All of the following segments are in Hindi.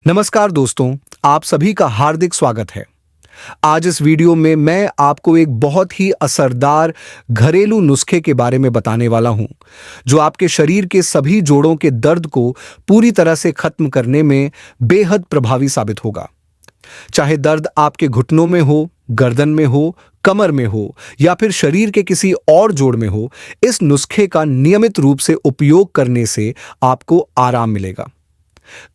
नमस्कार दोस्तों, आप सभी का हार्दिक स्वागत है। आज इस वीडियो में मैं आपको एक बहुत ही असरदार घरेलू नुस्खे के बारे में बताने वाला हूं, जो आपके शरीर के सभी जोड़ों के दर्द को पूरी तरह से खत्म करने में बेहद प्रभावी साबित होगा। चाहे दर्द आपके घुटनों में हो, गर्दन में हो, कमर में हो या फिर शरीर के किसी और जोड़ में हो, इस नुस्खे का नियमित रूप से उपयोग करने से आपको आराम मिलेगा।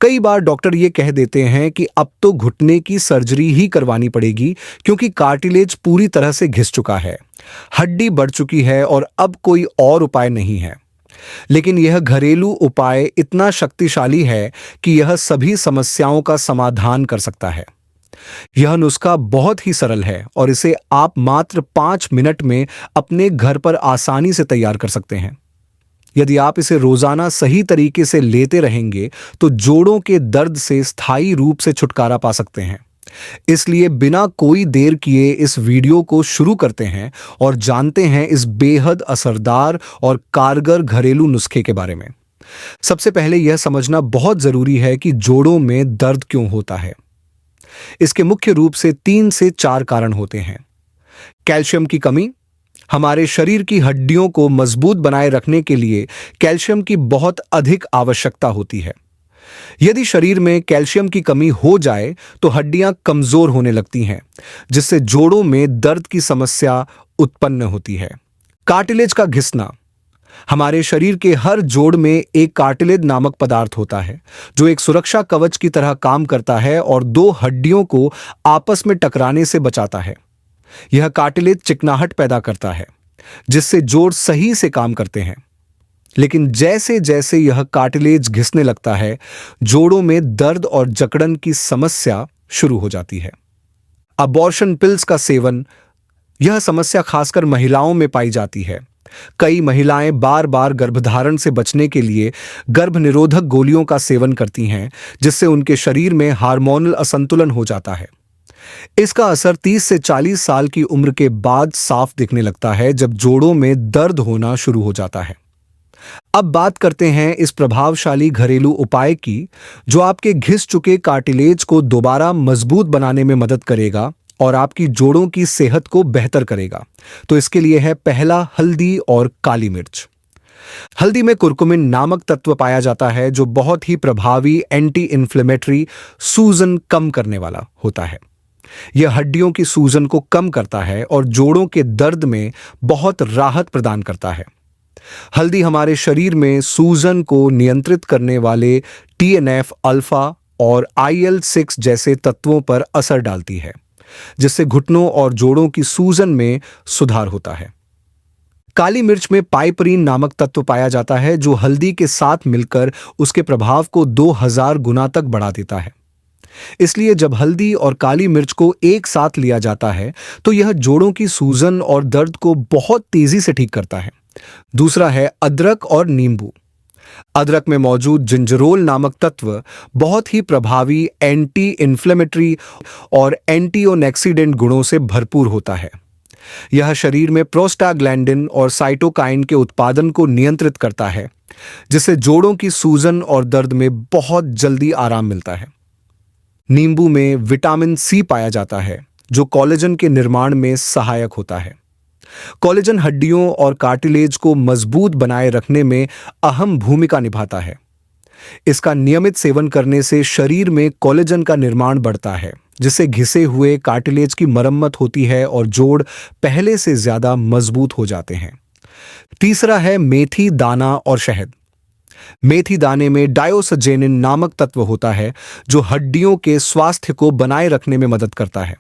कई बार डॉक्टर ये कह देते हैं कि अब तो घुटने की सर्जरी ही करवानी पड़ेगी क्योंकि कार्टिलेज पूरी तरह से घिस चुका है, हड्डी बढ़ चुकी है और अब कोई और उपाय नहीं है। लेकिन यह घरेलू उपाय इतना शक्तिशाली है कि यह सभी समस्याओं का समाधान कर सकता है। यह नुस्खा बहुत ही सरल है और इसे आप मात्र 5 मिनट में अपने घर पर आसानी से तैयार कर सकते हैं। यदि आप इसे रोजाना सही तरीके से लेते रहेंगे तो जोड़ों के दर्द से स्थायी रूप से छुटकारा पा सकते हैं। इसलिए बिना कोई देर किए इस वीडियो को शुरू करते हैं और जानते हैं इस बेहद असरदार और कारगर घरेलू नुस्खे के बारे में। सबसे पहले यह समझना बहुत जरूरी है कि जोड़ों में दर्द क्यों होता है। इसके मुख्य रूप से 3 से 4 कारण होते हैं। कैल्शियम की कमी। हमारे शरीर की हड्डियों को मजबूत बनाए रखने के लिए कैल्शियम की बहुत अधिक आवश्यकता होती है। यदि शरीर में कैल्शियम की कमी हो जाए तो हड्डियां कमजोर होने लगती हैं, जिससे जोड़ों में दर्द की समस्या उत्पन्न होती है। कार्टिलेज का घिसना। हमारे शरीर के हर जोड़ में एक कार्टिलेज नामक पदार्थ होता है, जो एक सुरक्षा कवच की तरह काम करता है और 2 हड्डियों को आपस में टकराने से बचाता है। यह कार्टिलेज चिकनाहट पैदा करता है, जिससे जोड़ सही से काम करते हैं। लेकिन जैसे जैसे यह कार्टिलेज घिसने लगता है, जोड़ों में दर्द और जकड़न की समस्या शुरू हो जाती है। अबॉर्शन पिल्स का सेवन। यह समस्या खासकर महिलाओं में पाई जाती है। कई महिलाएं बार बार गर्भधारण से बचने के लिए गर्भ निरोधक गोलियों का सेवन करती हैं, जिससे उनके शरीर में हार्मोनल असंतुलन हो जाता है। इसका असर 30 से 40 साल की उम्र के बाद साफ दिखने लगता है, जब जोड़ों में दर्द होना शुरू हो जाता है। अब बात करते हैं इस प्रभावशाली घरेलू उपाय की, जो आपके घिस चुके कार्टिलेज को दोबारा मजबूत बनाने में मदद करेगा और आपकी जोड़ों की सेहत को बेहतर करेगा। तो इसके लिए है पहला, हल्दी और काली मिर्च। हल्दी में कुरकुमिन नामक तत्व पाया जाता है, जो बहुत ही प्रभावी एंटी इन्फ्लेमेटरी, सूजन कम करने वाला होता है। यह हड्डियों की सूजन को कम करता है और जोड़ों के दर्द में बहुत राहत प्रदान करता है। हल्दी हमारे शरीर में सूजन को नियंत्रित करने वाले TNF अल्फा और IL-6 जैसे तत्वों पर असर डालती है, जिससे घुटनों और जोड़ों की सूजन में सुधार होता है। काली मिर्च में पाइपरीन नामक तत्व पाया जाता है, जो हल्दी के साथ मिलकर उसके प्रभाव को 2000 गुना तक बढ़ा देता है। इसलिए जब हल्दी और काली मिर्च को एक साथ लिया जाता है तो यह जोड़ों की सूजन और दर्द को बहुत तेजी से ठीक करता है। दूसरा है अदरक और नींबू। अदरक में मौजूद जिंजरोल नामक तत्व बहुत ही प्रभावी एंटी इन्फ्लेमेटरी और एंटीओक्सीडेंट गुणों से भरपूर होता है। यह शरीर में प्रोस्टाग्लैंडिन और साइटोकाइन के उत्पादन को नियंत्रित करता है, जिससे जोड़ों की सूजन और दर्द में बहुत जल्दी आराम मिलता है। नींबू में विटामिन सी पाया जाता है, जो कोलेजन के निर्माण में सहायक होता है। कोलेजन हड्डियों और कार्टिलेज को मजबूत बनाए रखने में अहम भूमिका निभाता है। इसका नियमित सेवन करने से शरीर में कोलेजन का निर्माण बढ़ता है, जिससे घिसे हुए कार्टिलेज की मरम्मत होती है और जोड़ पहले से ज्यादा मजबूत हो जाते हैं। तीसरा है मेथी दाना और शहद। मेथी दाने में डायोसजेनिन नामक तत्व होता है, जो हड्डियों के स्वास्थ्य को बनाए रखने में मदद करता है।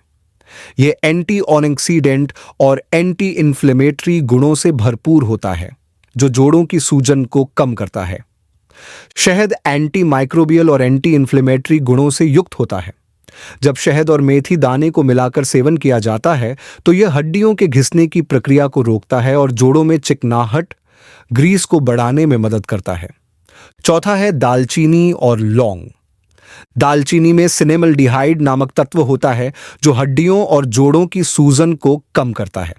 यह एंटीऑक्सीडेंट और एंटी इन्फ्लेमेटरी गुणों से भरपूर होता है, जो जोड़ों की सूजन को कम करता है। शहद एंटी माइक्रोबियल और एंटी इन्फ्लेमेटरी गुणों से युक्त होता है। जब शहद और मेथी दाने को मिलाकर सेवन किया जाता है तो यह हड्डियों के घिसने की प्रक्रिया को रोकता है और जोड़ों में चिकनाहट, ग्रीस को बढ़ाने में मदद करता है। चौथा है दालचीनी और लौंग। दालचीनी में सिनेमल्डिहाइड नामक तत्व होता है, जो हड्डियों और जोड़ों की सूजन को कम करता है।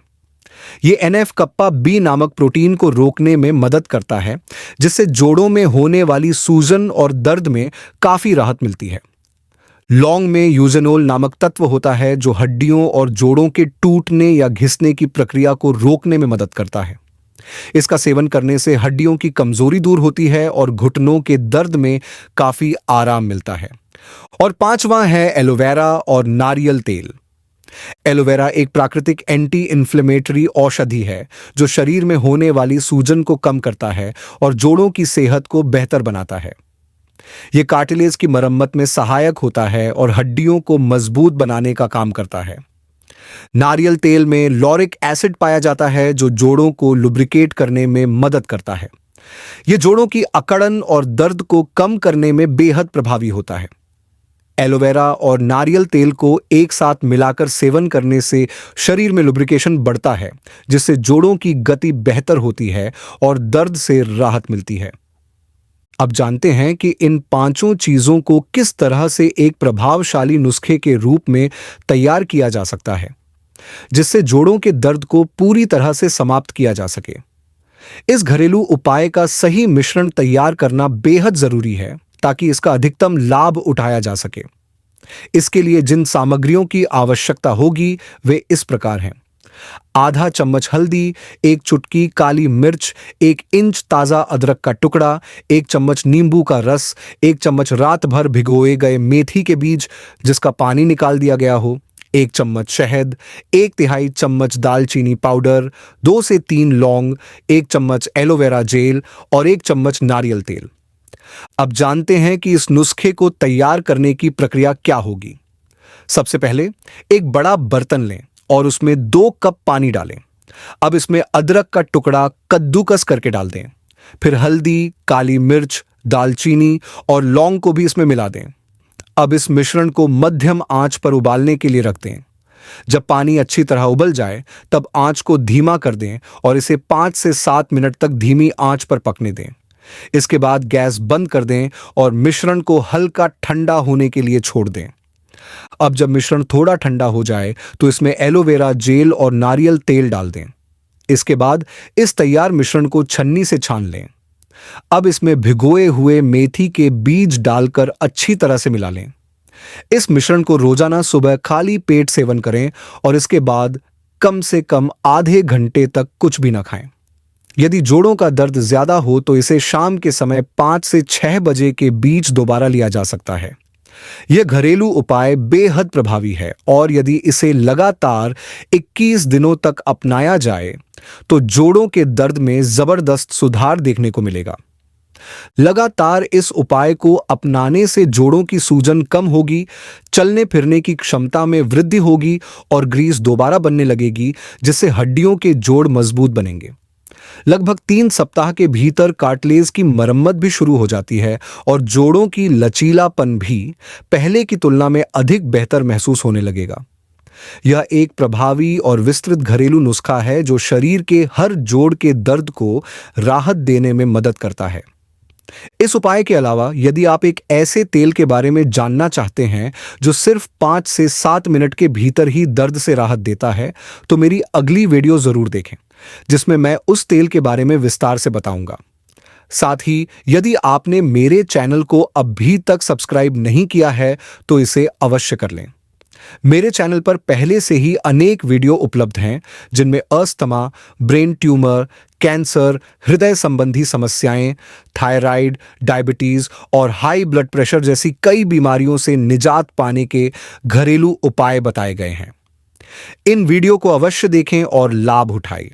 ये NF कप्पा बी नामक प्रोटीन को रोकने में मदद करता है, जिससे जोड़ों में होने वाली सूजन और दर्द में काफी राहत मिलती है। लौंग में यूजेनोल नामक तत्व होता है जो हड्डियों और जोड़ों के टूटने या घिसने की प्रक्रिया को रोकने में मदद करता है। इसका सेवन करने से हड्डियों की कमजोरी दूर होती है और घुटनों के दर्द में काफी आराम मिलता है। और पांचवां है एलोवेरा और नारियल तेल। एलोवेरा एक प्राकृतिक एंटी इन्फ्लेमेटरी औषधि है जो शरीर में होने वाली सूजन को कम करता है और जोड़ों की सेहत को बेहतर बनाता है। यह कार्टिलेज की मरम्मत में सहायक होता है और हड्डियों को मजबूत बनाने का काम करता है। नारियल तेल में लॉरिक एसिड पाया जाता है जो जोड़ों को लुब्रिकेट करने में मदद करता है। यह जोड़ों की अकड़न और दर्द को कम करने में बेहद प्रभावी होता है। एलोवेरा और नारियल तेल को एक साथ मिलाकर सेवन करने से शरीर में लुब्रिकेशन बढ़ता है, जिससे जोड़ों की गति बेहतर होती है और दर्द से राहत मिलती है। अब जानते हैं कि इन पांचों चीजों को किस तरह से एक प्रभावशाली नुस्खे के रूप में तैयार किया जा सकता है, जिससे जोड़ों के दर्द को पूरी तरह से समाप्त किया जा सके। इस घरेलू उपाय का सही मिश्रण तैयार करना बेहद जरूरी है ताकि इसका अधिकतम लाभ उठाया जा सके। इसके लिए जिन सामग्रियों की आवश्यकता होगी वे इस प्रकार हैं: आधा चम्मच हल्दी, 1 चुटकी काली मिर्च, 1 इंच ताजा अदरक का टुकड़ा, 1 चम्मच नींबू का रस, 1 चम्मच रात भर भिगोए गए मेथी के बीज जिसका पानी निकाल दिया गया हो, 1 चम्मच शहद, 1/3 चम्मच दालचीनी पाउडर, 2 से 3 लौंग, 1 चम्मच एलोवेरा जेल और 1 चम्मच नारियल तेल। अब जानते हैं कि इस नुस्खे को तैयार करने की प्रक्रिया क्या होगी। सबसे पहले एक बड़ा बर्तन लें और उसमें 2 कप पानी डालें। अब इसमें अदरक का टुकड़ा कद्दूकस करके डाल दें। फिर हल्दी, काली मिर्च, दालचीनी और लौंग को भी इसमें मिला दें। अब इस मिश्रण को मध्यम आंच पर उबालने के लिए रख दें। जब पानी अच्छी तरह उबल जाए तब आंच को धीमा कर दें और इसे 5 से 7 मिनट तक धीमी आंच पर पकने दें। इसके बाद गैस बंद कर दें और मिश्रण को हल्का ठंडा होने के लिए छोड़ दें। अब जब मिश्रण थोड़ा ठंडा हो जाए तो इसमें एलोवेरा जेल और नारियल तेल डाल दें। इसके बाद इस तैयार मिश्रण को छन्नी से छान लें। अब इसमें भिगोए हुए मेथी के बीज डालकर अच्छी तरह से मिला लें। इस मिश्रण को रोजाना सुबह खाली पेट सेवन करें और इसके बाद कम से कम आधे घंटे तक कुछ भी न खाएं। यदि जोड़ों का दर्द ज्यादा हो तो इसे शाम के समय 5 से 6 बजे के बीच दोबारा लिया जा सकता है। यह घरेलू उपाय बेहद प्रभावी है और यदि इसे लगातार 21 दिनों तक अपनाया जाए तो जोड़ों के दर्द में जबरदस्त सुधार देखने को मिलेगा। लगातार इस उपाय को अपनाने से जोड़ों की सूजन कम होगी, चलने फिरने की क्षमता में वृद्धि होगी और ग्रीस दोबारा बनने लगेगी, जिससे हड्डियों के जोड़ मजबूत बनेंगे। लगभग 3 सप्ताह के भीतर कार्टिलेज की मरम्मत भी शुरू हो जाती है और जोड़ों की लचीलापन भी पहले की तुलना में अधिक बेहतर महसूस होने लगेगा। यह एक प्रभावी और विस्तृत घरेलू नुस्खा है जो शरीर के हर जोड़ के दर्द को राहत देने में मदद करता है। इस उपाय के अलावा यदि आप एक ऐसे तेल के बारे में जानना चाहते हैं जो सिर्फ 5 से 7 मिनट के भीतर ही दर्द से राहत देता है, तो मेरी अगली वीडियो जरूर देखें, जिसमें मैं उस तेल के बारे में विस्तार से बताऊंगा। साथ ही यदि आपने मेरे चैनल को अभी तक सब्सक्राइब नहीं किया है तो इसे अवश्य कर लें। मेरे चैनल पर पहले से ही अनेक वीडियो उपलब्ध हैं जिनमें अस्थमा, ब्रेन ट्यूमर, कैंसर, हृदय संबंधी समस्याएं, थायराइड, डायबिटीज और हाई ब्लड प्रेशर जैसी कई बीमारियों से निजात पाने के घरेलू उपाय बताए गए हैं। इन वीडियो को अवश्य देखें और लाभ उठाएं।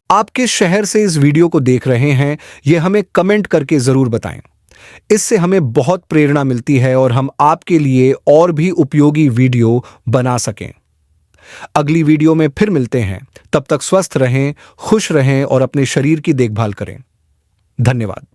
आप किस शहर से इस वीडियो को देख रहे हैं, यह हमें कमेंट करके जरूर बताएं। इससे हमें बहुत प्रेरणा मिलती है और हम आपके लिए और भी उपयोगी वीडियो बना सकें। अगली वीडियो में फिर मिलते हैं। तब तक स्वस्थ रहें, खुश रहें और अपने शरीर की देखभाल करें। धन्यवाद।